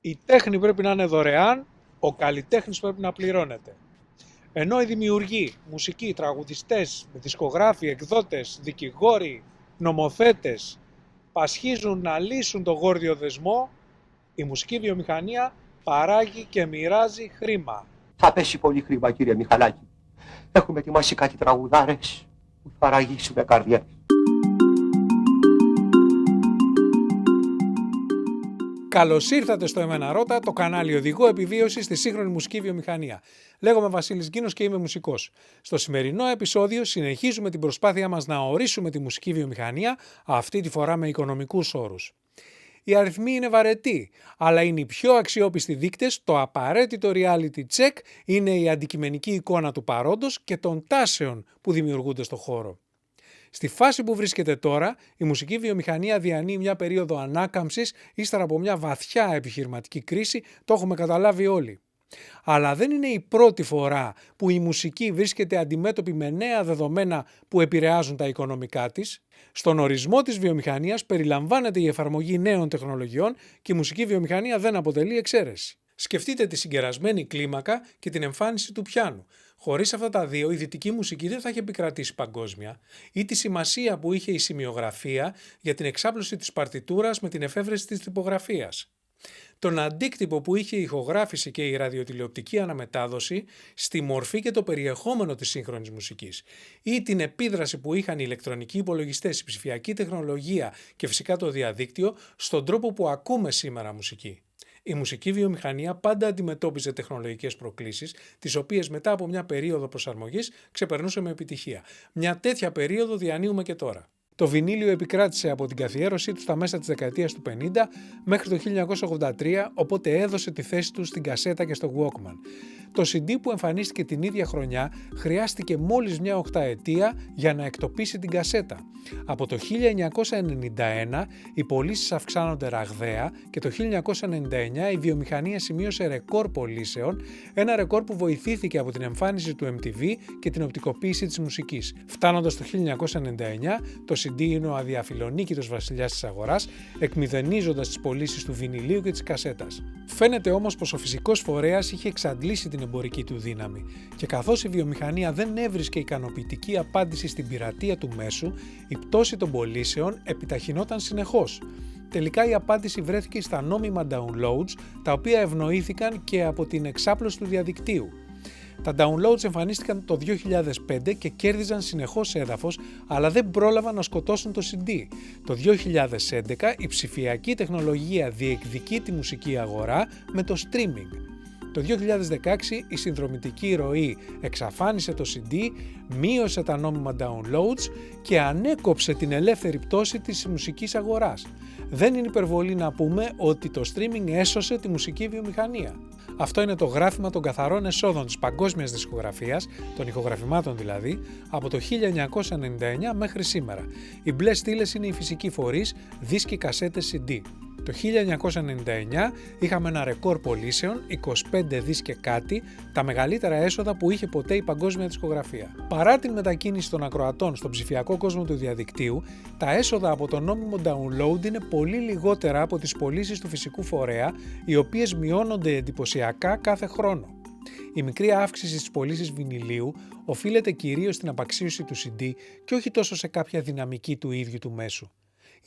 Η τέχνη πρέπει να είναι δωρεάν, ο καλλιτέχνης πρέπει να πληρώνεται. Ενώ οι δημιουργοί, μουσικοί, τραγουδιστές, δισκογράφοι, εκδότες, δικηγόροι, νομοθέτες πασχίζουν να λύσουν το γόρδιο δεσμό, η μουσική βιομηχανία παράγει και μοιράζει χρήμα. Θα πέσει πολύ χρήμα, κύριε Μιχαλάκη. Έχουμε ετοιμάσει κάτι τραγουδάρες που θα ραγίσουμε καρδιές. Καλώς ήρθατε στο Εμένα Ρώτα, το κανάλι οδηγό επιβίωσης στη σύγχρονη μουσική βιομηχανία. Λέγομαι Βασίλης Γκίνος και είμαι μουσικός. Στο σημερινό επεισόδιο συνεχίζουμε την προσπάθειά μας να ορίσουμε τη μουσική βιομηχανία, αυτή τη φορά με οικονομικούς όρους. Οι αριθμοί είναι βαρετοί, αλλά είναι οι πιο αξιόπιστοι δείκτες, το απαραίτητο reality check είναι η αντικειμενική εικόνα του παρόντος και των τάσεων που δημιουργούνται στο χώρο. Στη φάση που βρίσκεται τώρα, η μουσική βιομηχανία διανύει μια περίοδο ανάκαμψης ύστερα από μια βαθιά επιχειρηματική κρίση, το έχουμε καταλάβει όλοι. Αλλά δεν είναι η πρώτη φορά που η μουσική βρίσκεται αντιμέτωπη με νέα δεδομένα που επηρεάζουν τα οικονομικά της. Στον ορισμό της βιομηχανίας περιλαμβάνεται η εφαρμογή νέων τεχνολογιών και η μουσική βιομηχανία δεν αποτελεί εξαίρεση. Σκεφτείτε τη συγκερασμένη κλίμακα και την εμφάνιση του πιάνου. Χωρίς αυτά τα δύο, η δυτική μουσική δεν θα είχε επικρατήσει παγκόσμια, ή τη σημασία που είχε η σημειογραφία για την εξάπλωση της παρτιτούρας με την εφεύρεση της τυπογραφίας. Τον αντίκτυπο που είχε η ηχογράφηση και η ραδιοτηλεοπτική αναμετάδοση στη μορφή και το περιεχόμενο της σύγχρονης μουσικής, ή την επίδραση που είχαν οι ηλεκτρονικοί υπολογιστές, η ψηφιακή τεχνολογία και φυσικά το διαδίκτυο στον τρόπο που ακούμε σήμερα μουσική. Η μουσική βιομηχανία πάντα αντιμετώπιζε τεχνολογικές προκλήσεις, τις οποίες μετά από μια περίοδο προσαρμογής ξεπερνούσε με επιτυχία. Μια τέτοια περίοδο διανύουμε και τώρα. Το βινίλιο επικράτησε από την καθιέρωσή του στα μέσα της δεκαετίας του 50 μέχρι το 1983, οπότε έδωσε τη θέση του στην κασέτα και στο Walkman. Το CD που εμφανίστηκε την ίδια χρονιά χρειάστηκε μόλις μια οκταετία για να εκτοπίσει την κασέτα. Από το 1991 οι πωλήσεις αυξάνονται ραγδαία και το 1999 η βιομηχανία σημείωσε ρεκόρ πωλήσεων, ένα ρεκόρ που βοηθήθηκε από την εμφάνιση του MTV και την οπτικοποίηση της μουσικής. Φτάνοντας το 1999, το CD είναι ο αδιαφιλονίκητος βασιλιάς της αγοράς, εκμηδενίζοντας τις πωλήσεις του βινιλίου και της κασέτας. Φαίνεται όμως πως ο φυσικός φορέας είχε εξαντλήσει την εμπορική του δύναμη και καθώς η βιομηχανία δεν έβρισκε ικανοποιητική απάντηση στην πειρατεία του μέσου, η πτώση των πωλήσεων επιταχυνόταν συνεχώς. Τελικά η απάντηση βρέθηκε στα νόμιμα downloads, τα οποία ευνοήθηκαν και από την εξάπλωση του διαδικτύου. Τα downloads εμφανίστηκαν το 2005 και κέρδιζαν συνεχώς έδαφος, αλλά δεν πρόλαβαν να σκοτώσουν το CD. Το 2011 η ψηφιακή τεχνολογία διεκδικεί τη μουσική αγορά με το streaming. Το 2016 η συνδρομητική ροή εξαφάνισε το CD, μείωσε τα νόμιμα downloads και ανέκοψε την ελεύθερη πτώση της μουσικής αγοράς. Δεν είναι υπερβολή να πούμε ότι το streaming έσωσε τη μουσική βιομηχανία. Αυτό είναι το γράφημα των καθαρών εσόδων της παγκόσμιας δισκογραφίας, των ηχογραφημάτων δηλαδή, από το 1999 μέχρι σήμερα. Οι μπλε στήλες είναι οι φυσικοί φορείς, δίσκοι, κασέτες, CD. Το 1999 είχαμε ένα ρεκόρ πωλήσεων, 25 δις και κάτι, τα μεγαλύτερα έσοδα που είχε ποτέ η παγκόσμια δισκογραφία. Παρά την μετακίνηση των ακροατών στον ψηφιακό κόσμο του διαδικτύου, τα έσοδα από το νόμιμο download είναι πολύ λιγότερα από τις πωλήσεις του φυσικού φορέα, οι οποίες μειώνονται εντυπωσιακά κάθε χρόνο. Η μικρή αύξηση στις πωλήσεις βινιλίου οφείλεται κυρίως στην απαξίωση του CD και όχι τόσο σε κάποια δυναμική του ίδιου του μέσου.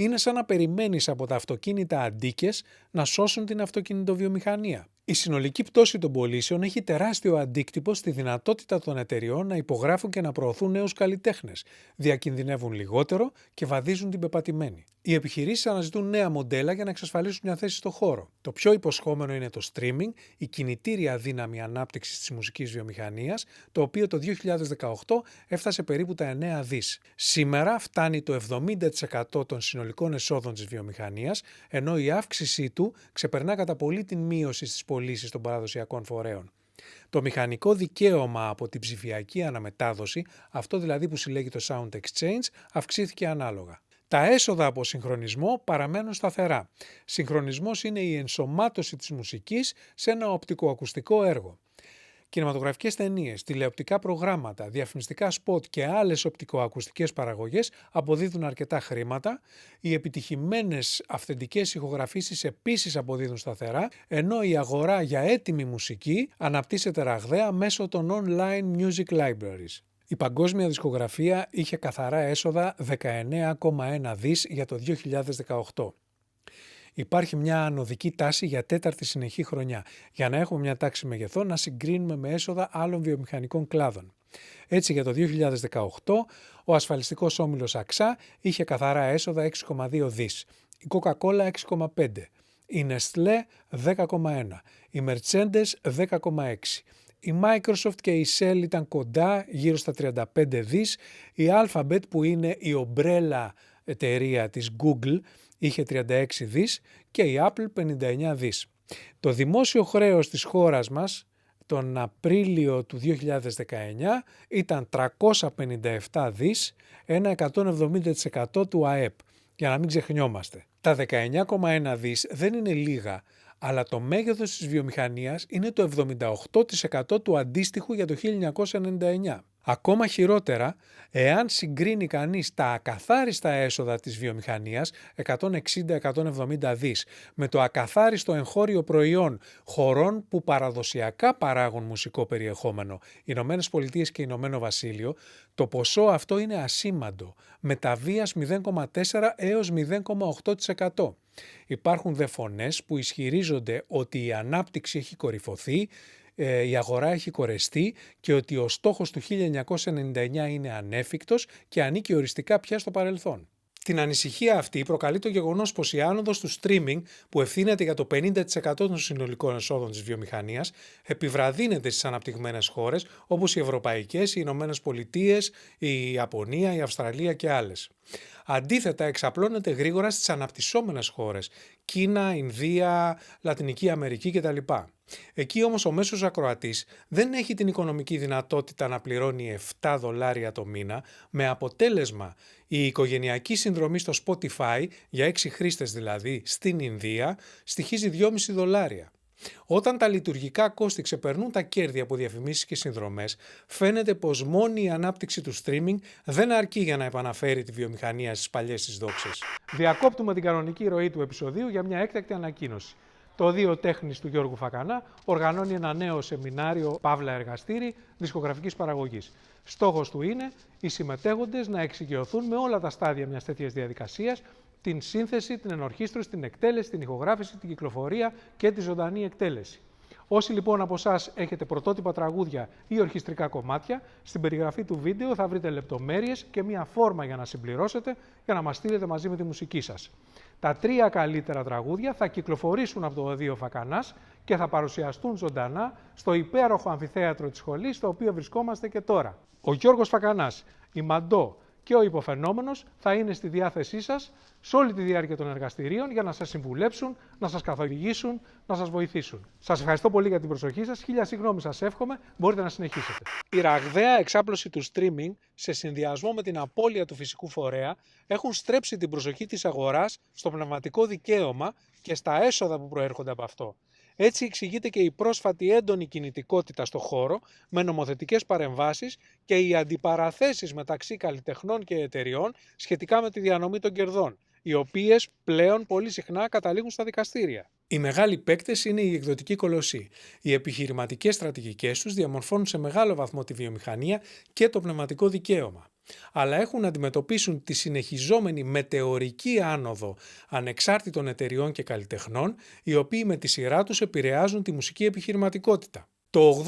Είναι σαν να περιμένεις από τα αυτοκίνητα αντίκες να σώσουν την αυτοκινητοβιομηχανία. Η συνολική πτώση των πωλήσεων έχει τεράστιο αντίκτυπο στη δυνατότητα των εταιριών να υπογράφουν και να προωθούν νέους καλλιτέχνες, διακινδυνεύουν λιγότερο και βαδίζουν την πεπατημένη. Οι επιχειρήσεις αναζητούν νέα μοντέλα για να εξασφαλίσουν μια θέση στο χώρο. Το πιο υποσχόμενο είναι το streaming, η κινητήρια δύναμη ανάπτυξης της μουσικής βιομηχανίας, το οποίο το 2018 έφτασε περίπου τα 9 δις. Σήμερα φτάνει το 70% των συνολικών εσόδων της βιομηχανίας, ενώ η αύξησή του ξεπερνά κατά πολύ την μείωση στις πωλήσεις των παραδοσιακών φορέων. Το μηχανικό δικαίωμα από την ψηφιακή αναμετάδοση, αυτό δηλαδή που συλλέγει το Sound Exchange, αυξήθηκε ανάλογα. Τα έσοδα από συγχρονισμό παραμένουν σταθερά. Συγχρονισμός είναι η ενσωμάτωση της μουσικής σε ένα οπτικοακουστικό έργο. Κινηματογραφικές ταινίες, τηλεοπτικά προγράμματα, διαφημιστικά σποτ και άλλες οπτικοακουστικές παραγωγές αποδίδουν αρκετά χρήματα. Οι επιτυχημένες αυθεντικές ηχογραφήσεις επίσης αποδίδουν σταθερά, ενώ η αγορά για έτοιμη μουσική αναπτύσσεται ραγδαία μέσω των online music libraries. Η παγκόσμια δισκογραφία είχε καθαρά έσοδα 19,1 δις για το 2018. Υπάρχει μια ανωδική τάση για τέταρτη συνεχή χρονιά, για να έχουμε μια τάξη μεγεθών να συγκρίνουμε με έσοδα άλλων βιομηχανικών κλάδων. Έτσι για το 2018 ο ασφαλιστικός όμιλος AXA είχε καθαρά έσοδα 6,2 δις, η Coca-Cola 6,5, η Nestlé 10,1, η Mercedes 10,6. Η Microsoft και η Shell ήταν κοντά, γύρω στα 35 δις, η Alphabet που είναι η ομπρέλα εταιρεία της Google είχε 36 δις και η Apple 59 δις. Το δημόσιο χρέος της χώρας μας τον Απρίλιο του 2019 ήταν 357 δις, ένα 170% του ΑΕΠ, για να μην ξεχνιόμαστε. Τα 19,1 δις δεν είναι λίγα, αλλά το μέγεθος της βιομηχανίας είναι το 78% του αντίστοιχου για το 1999. Ακόμα χειρότερα, εάν συγκρίνει κανείς τα ακαθάριστα έσοδα της βιομηχανίας, 160-170 δις, με το ακαθάριστο εγχώριο προϊόν χωρών που παραδοσιακά παράγουν μουσικό περιεχόμενο, Ηνωμένες Πολιτείες και Ηνωμένο Βασίλειο, το ποσό αυτό είναι ασήμαντο, με ταβίας 0,4 έως 0,8%. Υπάρχουν δε φωνές που ισχυρίζονται ότι η ανάπτυξη έχει κορυφωθεί, η αγορά έχει κορεστεί και ότι ο στόχος του 1999 είναι ανέφικτος και ανήκει οριστικά πια στο παρελθόν. Την ανησυχία αυτή προκαλεί το γεγονός πως η άνοδος του streaming, που ευθύνεται για το 50% των συνολικών εσόδων της βιομηχανίας, επιβραδύνεται στις αναπτυγμένες χώρες όπως οι ευρωπαϊκές, οι Ηνωμένες Πολιτείες, η Ιαπωνία, η Αυστραλία και άλλες. Αντίθετα, εξαπλώνεται γρήγορα στις αναπτυσσόμενες χώρες, Κίνα, Ινδία, Λατινική Αμερική κτλ. Εκεί όμως ο μέσος ακροατής δεν έχει την οικονομική δυνατότητα να πληρώνει $7 το μήνα, με αποτέλεσμα η οικογενειακή συνδρομή στο Spotify, για 6 χρήστες δηλαδή, στην Ινδία, στοιχίζει $2,5. Όταν τα λειτουργικά κόστη ξεπερνούν τα κέρδη από διαφημίσεις και συνδρομές, φαίνεται πως μόνη η ανάπτυξη του streaming δεν αρκεί για να επαναφέρει τη βιομηχανία στις παλιές της δόξες. Διακόπτουμε την κανονική ροή του επεισοδίου για μια έκτακτη ανακοίνωση. Το Δείο Τέχνης του Γιώργου Φακανά οργανώνει ένα νέο σεμινάριο Παύλα Εργαστήρι δισκογραφικής παραγωγής. Στόχος του είναι οι συμμετέχοντες να εξοικειωθούν με όλα τα στάδια μιας τέτοιας διαδικασίας, την σύνθεση, την ενορχήστρωση, την εκτέλεση, την ηχογράφηση, την κυκλοφορία και τη ζωντανή εκτέλεση. Όσοι λοιπόν από εσάς έχετε πρωτότυπα τραγούδια ή ορχιστρικά κομμάτια, στην περιγραφή του βίντεο θα βρείτε λεπτομέρειες και μια φόρμα για να συμπληρώσετε για να μας στείλετε μαζί με τη μουσική σας. Τα 3 καλύτερα τραγούδια θα κυκλοφορήσουν από το Δείο Φακανάς και θα παρουσιαστούν ζωντανά στο υπέροχο αμφιθέατρο της σχολής, στο οποίο βρισκόμαστε και τώρα. Ο Γιώργος Φακανάς, η Μαντό και ο υποφαινόμενος θα είναι στη διάθεσή σας σε όλη τη διάρκεια των εργαστηρίων για να σας συμβουλέψουν, να σας καθοδηγήσουν, να σας βοηθήσουν. Σας ευχαριστώ πολύ για την προσοχή σας. Χίλια συγγνώμη σας εύχομαι. Μπορείτε να συνεχίσετε. Η ραγδαία εξάπλωση του streaming σε συνδυασμό με την απώλεια του φυσικού φορέα έχουν στρέψει την προσοχή της αγοράς στο πνευματικό δικαίωμα και στα έσοδα που προέρχονται από αυτό. Έτσι εξηγείται και η πρόσφατη έντονη κινητικότητα στο χώρο με νομοθετικές παρεμβάσεις και οι αντιπαραθέσεις μεταξύ καλλιτεχνών και εταιριών σχετικά με τη διανομή των κερδών, οι οποίες πλέον πολύ συχνά καταλήγουν στα δικαστήρια. Οι μεγάλοι παίκτες είναι η εκδοτική κολοσσοί. Οι επιχειρηματικές στρατηγικές τους διαμορφώνουν σε μεγάλο βαθμό τη βιομηχανία και το πνευματικό δικαίωμα, αλλά έχουν να αντιμετωπίσουν τη συνεχιζόμενη μετεωρική άνοδο ανεξάρτητων εταιριών και καλλιτεχνών, οι οποίοι με τη σειρά τους επηρεάζουν τη μουσική επιχειρηματικότητα. Το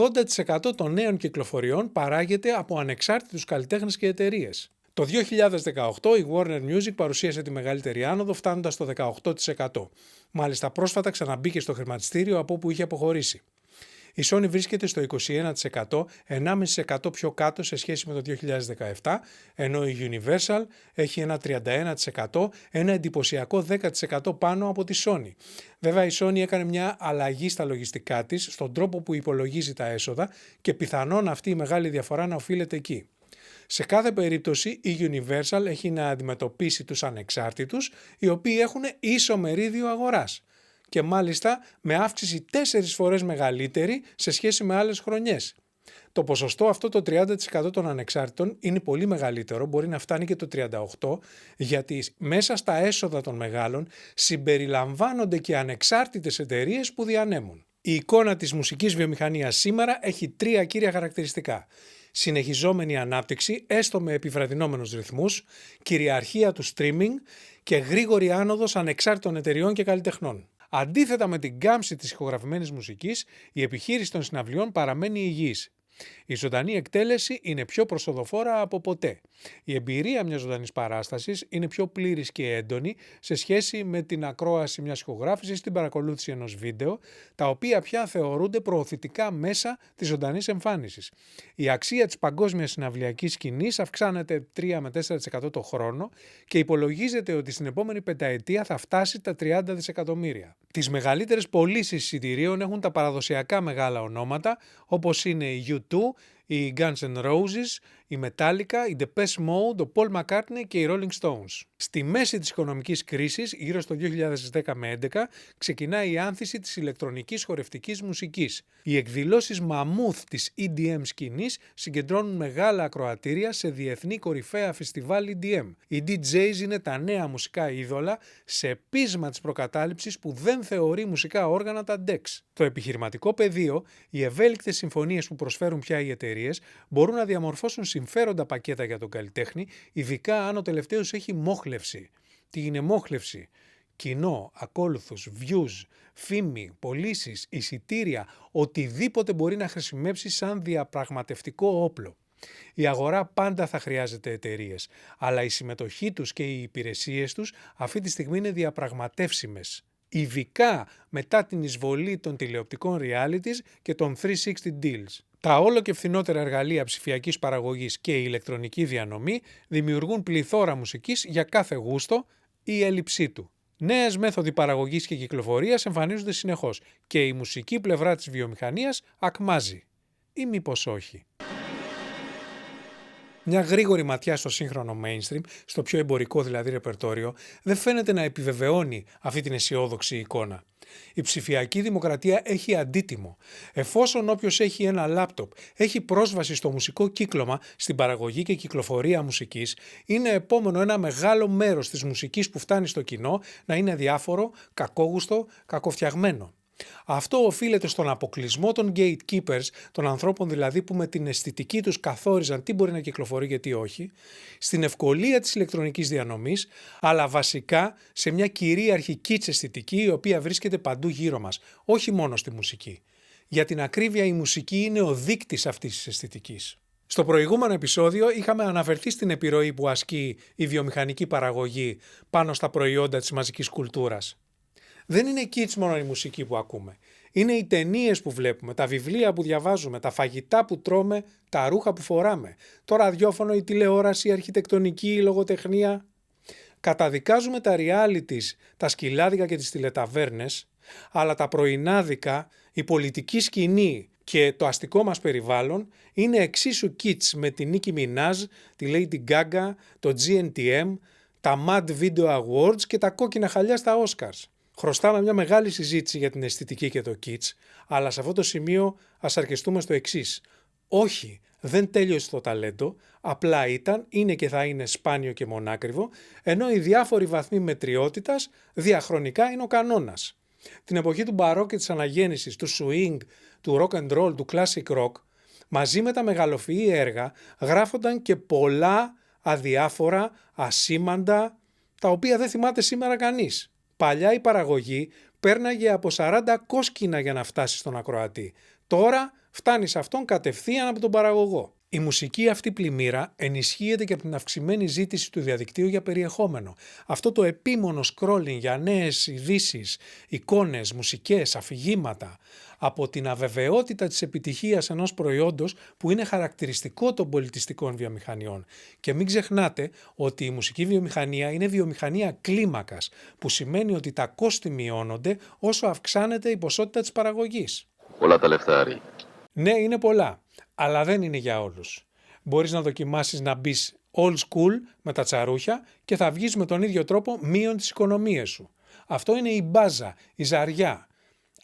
80% των νέων κυκλοφοριών παράγεται από ανεξάρτητους καλλιτέχνες και εταιρείες. Το 2018 η Warner Music παρουσίασε τη μεγαλύτερη άνοδο, φτάνοντας στο 18%. Μάλιστα πρόσφατα ξαναμπήκε στο χρηματιστήριο από όπου είχε αποχωρήσει. Η Sony βρίσκεται στο 21%, 1,5% πιο κάτω σε σχέση με το 2017, ενώ η Universal έχει ένα 31%, ένα εντυπωσιακό 10% πάνω από τη Sony. Βέβαια η Sony έκανε μια αλλαγή στα λογιστικά της, στον τρόπο που υπολογίζει τα έσοδα και πιθανόν αυτή η μεγάλη διαφορά να οφείλεται εκεί. Σε κάθε περίπτωση η Universal έχει να αντιμετωπίσει τους ανεξάρτητους, οι οποίοι έχουν ίσο μερίδιο αγοράς. και μάλιστα με αύξηση 4 φορές μεγαλύτερη σε σχέση με άλλες χρονιές. Το ποσοστό αυτό το 30% των ανεξάρτητων είναι πολύ μεγαλύτερο, μπορεί να φτάνει και το 38%, γιατί μέσα στα έσοδα των μεγάλων συμπεριλαμβάνονται και ανεξάρτητες εταιρείες που διανέμουν. Η εικόνα της μουσικής βιομηχανίας σήμερα έχει 3 κύρια χαρακτηριστικά. Συνεχιζόμενη ανάπτυξη, έστω με επιβραδυνόμενους ρυθμούς, κυριαρχία του streaming και γρήγορη άνοδος ανεξάρτητων εταιριών και καλλιτεχνών. Αντίθετα με την κάμψη της ηχογραφημένης μουσικής, η επιχείρηση των συναυλιών παραμένει υγιής. Η ζωντανή εκτέλεση είναι πιο προσοδοφόρα από ποτέ. Η εμπειρία μιας ζωντανής παράστασης είναι πιο πλήρης και έντονη σε σχέση με την ακρόαση μιας ηχογράφησης ή την παρακολούθηση ενός βίντεο, τα οποία πια θεωρούνται προωθητικά μέσα της ζωντανής εμφάνισης. Η αξία της παγκόσμιας συναυλιακής σκηνής αυξάνεται 3 με 4% το χρόνο και υπολογίζεται ότι στην επόμενη πενταετία θα φτάσει τα 30 δισεκατομμύρια. Τις μεγαλύτερες πωλήσεις εισιτηρίων έχουν τα παραδοσιακά μεγάλα ονόματα, όπως είναι η U2, οι Guns N' Roses, η Metallica, η Depeche Mode, ο Paul McCartney και οι Rolling Stones. Στη μέση της οικονομικής κρίσης, γύρω στο 2010 με 2011, ξεκινάει η άνθηση της ηλεκτρονικής χορευτικής μουσικής. Οι εκδηλώσεις μαμούθ της EDM σκηνής συγκεντρώνουν μεγάλα ακροατήρια σε διεθνή κορυφαία φεστιβάλ EDM. Οι DJs είναι τα νέα μουσικά είδωλα σε πείσμα της προκατάληψης που δεν θεωρεί μουσικά όργανα τα DEX. Το επιχειρηματικό πεδίο, οι ευέλικτες συμφωνίες που προσφέρουν πια οι εταιρείες μπορούν να διαμορφώσουν συμφέροντα πακέτα για τον καλλιτέχνη, ειδικά αν ο τελευταίος έχει μόχλευση. Τι είναι μόχλευση? Κοινό, ακόλουθους, views, φήμη, πωλήσεις, εισιτήρια, οτιδήποτε μπορεί να χρησιμεύσει σαν διαπραγματευτικό όπλο. Η αγορά πάντα θα χρειάζεται εταιρείες, αλλά η συμμετοχή τους και οι υπηρεσίες τους αυτή τη στιγμή είναι διαπραγματεύσιμες. Ειδικά μετά την εισβολή των τηλεοπτικών realities και των 360 deals. Τα όλο και φθηνότερα εργαλεία ψηφιακής παραγωγής και η ηλεκτρονική διανομή δημιουργούν πληθώρα μουσικής για κάθε γούστο ή έλλειψή του. Νέες μέθοδοι παραγωγής και κυκλοφορίας εμφανίζονται συνεχώς και η μουσική πλευρά της βιομηχανίας ακμάζει. Ή μήπως όχι? Μια γρήγορη ματιά στο σύγχρονο mainstream, στο πιο εμπορικό δηλαδή ρεπερτόριο, δεν φαίνεται να επιβεβαιώνει αυτή την αισιόδοξη εικόνα. Η ψηφιακή δημοκρατία έχει αντίτιμο. Εφόσον όποιος έχει ένα λάπτοπ έχει πρόσβαση στο μουσικό κύκλωμα, στην παραγωγή και κυκλοφορία μουσικής, είναι επόμενο ένα μεγάλο μέρος της μουσικής που φτάνει στο κοινό να είναι διάφορο, κακόγουστο, κακοφτιαγμένο. Αυτό οφείλεται στον αποκλεισμό των gatekeepers, των ανθρώπων δηλαδή που με την αισθητική τους καθόριζαν τι μπορεί να κυκλοφορεί και τι όχι, στην ευκολία της ηλεκτρονικής διανομής, αλλά βασικά σε μια κυρίαρχη kitsch αισθητική η οποία βρίσκεται παντού γύρω μας, όχι μόνο στη μουσική. Για την ακρίβεια η μουσική είναι ο δείκτης αυτής της αισθητικής. Στο προηγούμενο επεισόδιο είχαμε αναφερθεί στην επιρροή που ασκεί η βιομηχανική παραγωγή πάνω στα προϊόντα της μαζικής κουλτούρας. Δεν είναι kitsch μόνο η μουσική που ακούμε. Είναι οι ταινίες που βλέπουμε, τα βιβλία που διαβάζουμε, τα φαγητά που τρώμε, τα ρούχα που φοράμε, το ραδιόφωνο, η τηλεόραση, η αρχιτεκτονική, η λογοτεχνία. Καταδικάζουμε τα realities, τα σκυλάδικα και τις τηλεταβέρνες, αλλά τα πρωινάδικα, η πολιτική σκηνή και το αστικό μας περιβάλλον είναι εξίσου kitsch με τη Nicki Minaj, τη Lady Gaga, το GNTM, τα Mad Video Awards και τα κόκκινα χαλιά στα Oscars. Χρωστάμε μια μεγάλη συζήτηση για την αισθητική και το kitsch, αλλά σε αυτό το σημείο ας αρκεστούμε στο εξής. Όχι, δεν τέλειωσε το ταλέντο, απλά είναι και θα είναι σπάνιο και μονάκριβο, ενώ οι διάφοροι βαθμοί μετριότητας διαχρονικά είναι ο κανόνας. Την εποχή του μπαρόκ και της αναγέννησης, του swing, του rock and roll, του classic rock, μαζί με τα μεγαλοφυή έργα γράφονταν και πολλά αδιάφορα, ασήμαντα, τα οποία δεν θυμάται σήμερα κανείς. Παλιά η παραγωγή πέρναγε από 40 κόσκινα για να φτάσει στον ακροατή. Τώρα φτάνει σε αυτόν κατευθείαν από τον παραγωγό. Η μουσική αυτή πλημμύρα ενισχύεται και από την αυξημένη ζήτηση του διαδικτύου για περιεχόμενο. Αυτό το επίμονο scrolling για νέες ειδήσεις, εικόνες, μουσικές, αφηγήματα, από την αβεβαιότητα της επιτυχίας ενός προϊόντος που είναι χαρακτηριστικό των πολιτιστικών βιομηχανιών. Και μην ξεχνάτε ότι η μουσική βιομηχανία είναι βιομηχανία κλίμακας, που σημαίνει ότι τα κόστη μειώνονται όσο αυξάνεται η ποσότητα της παραγωγής. Πολλά τα λεφτά, Άρη. Ναι, είναι πολλά, αλλά δεν είναι για όλους. Μπορείς να δοκιμάσεις να μπεις old school με τα τσαρούχια και θα βγεις με τον ίδιο τρόπο μείον τις οικονομίες σου. Αυτό είναι η μπάζα, η ζαριά.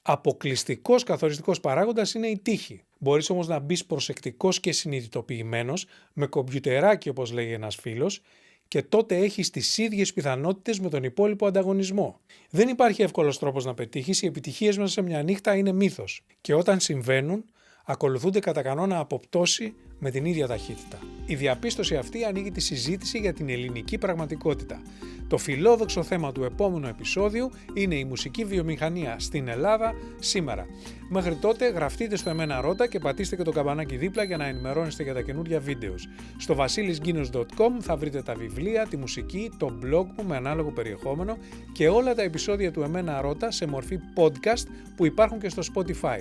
Αποκλειστικός καθοριστικός παράγοντας είναι η τύχη. Μπορείς όμως να μπεις προσεκτικός και συνειδητοποιημένος, με κομπιουτεράκι όπως λέγει ένας φίλος, και τότε έχεις τις ίδιες πιθανότητες με τον υπόλοιπο ανταγωνισμό. Δεν υπάρχει εύκολος τρόπος να πετύχεις, οι επιτυχίες μέσα σε μια νύχτα είναι μύθος. Και όταν συμβαίνουν, ακολουθούνται κατά κανόνα από πτώση με την ίδια ταχύτητα. Η διαπίστωση αυτή ανοίγει τη συζήτηση για την ελληνική πραγματικότητα. Το φιλόδοξο θέμα του επόμενου επεισόδιου είναι η μουσική βιομηχανία στην Ελλάδα σήμερα. Μέχρι τότε γραφτείτε στο Εμένα Ρώτα και πατήστε και το καμπανάκι δίπλα για να ενημερώνεστε για τα καινούργια βίντεο. Στο vasilisginos.com θα βρείτε τα βιβλία, τη μουσική, το blog μου με ανάλογο περιεχόμενο και όλα τα επεισόδια του Εμένα Ρώτα σε μορφή podcast που υπάρχουν και στο Spotify.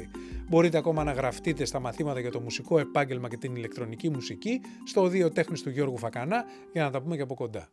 Μπορείτε ακόμα να γραφτείτε στα μαθήματα για το μουσικό επάγγελμα και την ηλεκτρονική μουσική στο Οδείο Τέχνης του Γιώργου Φακανά για να τα πούμε και από κοντά.